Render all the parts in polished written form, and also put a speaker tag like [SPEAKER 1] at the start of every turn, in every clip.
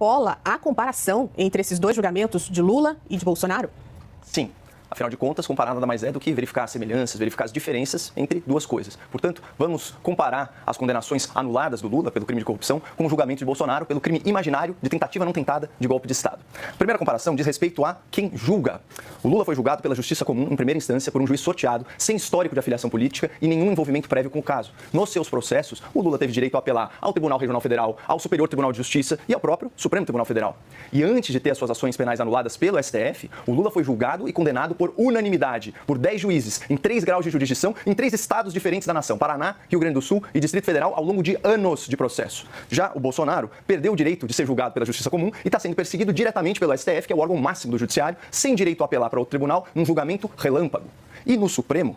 [SPEAKER 1] extrapola a comparação entre esses dois julgamentos de Lula e de Bolsonaro?
[SPEAKER 2] Sim. Afinal de contas, comparar nada mais é do que verificar as semelhanças, verificar as diferenças entre duas coisas. Portanto, vamos comparar as condenações anuladas do Lula pelo crime de corrupção com o julgamento de Bolsonaro pelo crime imaginário de tentativa não tentada de golpe de Estado. A primeira comparação diz respeito a quem julga. O Lula foi julgado pela Justiça Comum em primeira instância por um juiz sorteado, sem histórico de afiliação política e nenhum envolvimento prévio com o caso. Nos seus processos, o Lula teve direito a apelar ao Tribunal Regional Federal, ao Superior Tribunal de Justiça e ao próprio Supremo Tribunal Federal. E antes de ter as suas ações penais anuladas pelo STF, o Lula foi julgado e condenado por unanimidade por 10 juízes, em 3 graus de jurisdição, em 3 estados diferentes da nação, Paraná, Rio Grande do Sul e Distrito Federal, ao longo de anos de processo. Já o Bolsonaro perdeu o direito de ser julgado pela Justiça Comum e está sendo perseguido diretamente pelo STF, que é o órgão máximo do Judiciário, sem direito a apelar para outro tribunal, num julgamento relâmpago. E no Supremo,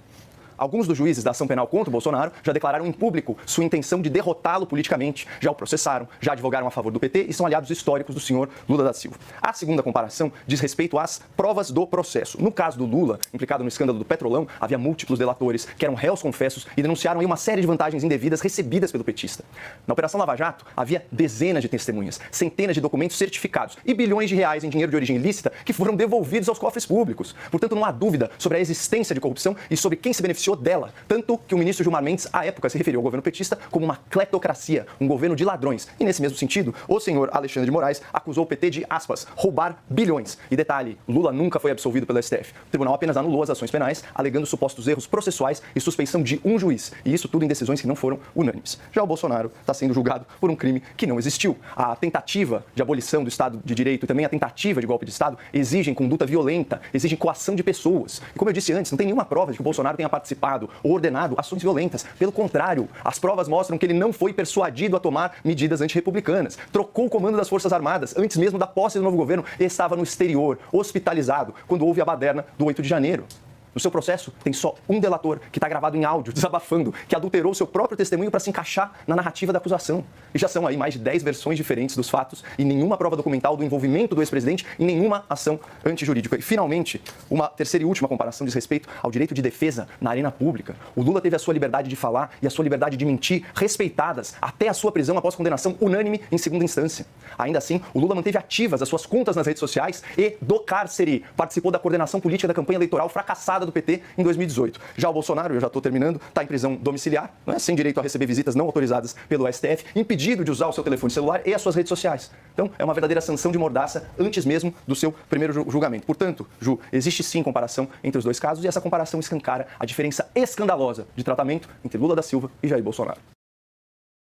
[SPEAKER 2] alguns dos juízes da ação penal contra o Bolsonaro já declararam em público sua intenção de derrotá-lo politicamente, já o processaram, já advogaram a favor do PT e são aliados históricos do senhor Lula da Silva. A segunda comparação diz respeito às provas do processo. No caso do Lula, implicado no escândalo do Petrolão, havia múltiplos delatores que eram réus confessos e denunciaram aí uma série de vantagens indevidas recebidas pelo petista. Na Operação Lava Jato, havia dezenas de testemunhas, centenas de documentos certificados e bilhões de reais em dinheiro de origem ilícita que foram devolvidos aos cofres públicos. Portanto, não há dúvida sobre a existência de corrupção e sobre quem se beneficiou dela, tanto que o ministro Gilmar Mendes, à época, se referiu ao governo petista como uma cleptocracia, um governo de ladrões. E nesse mesmo sentido, o senhor Alexandre de Moraes acusou o PT de, aspas, roubar bilhões. E detalhe, Lula nunca foi absolvido pelo STF. O tribunal apenas anulou as ações penais, alegando supostos erros processuais e suspeição de um juiz. E isso tudo em decisões que não foram unânimes. Já o Bolsonaro está sendo julgado por um crime que não existiu. A tentativa de abolição do Estado de Direito e também a tentativa de golpe de Estado exigem conduta violenta, exigem coação de pessoas. E como eu disse antes, não tem nenhuma prova de que o Bolsonaro tenha participado ou ordenado ações violentas. Pelo contrário, as provas mostram que ele não foi persuadido a tomar medidas antirrepublicanas. Trocou o comando das Forças Armadas antes mesmo da posse do novo governo e estava no exterior, hospitalizado, quando houve a baderna do 8 de janeiro. No seu processo, tem só um delator, que está gravado em áudio, desabafando, que adulterou seu próprio testemunho para se encaixar na narrativa da acusação. E já são aí mais de 10 versões diferentes dos fatos e nenhuma prova documental do envolvimento do ex-presidente em nenhuma ação antijurídica. E, finalmente, uma terceira e última comparação diz respeito ao direito de defesa na arena pública. O Lula teve a sua liberdade de falar e a sua liberdade de mentir respeitadas até a sua prisão após condenação unânime em segunda instância. Ainda assim, o Lula manteve ativas as suas contas nas redes sociais e, do cárcere, participou da coordenação política da campanha eleitoral fracassada do PT em 2018. Já o Bolsonaro, eu já estou terminando, está em prisão domiciliar, sem direito a receber visitas não autorizadas pelo STF, impedido de usar o seu telefone celular e as suas redes sociais. Então, é uma verdadeira sanção de mordaça antes mesmo do seu primeiro julgamento. Portanto, Ju, existe sim comparação entre os dois casos e essa comparação escancara a diferença escandalosa de tratamento entre Lula da Silva e Jair Bolsonaro.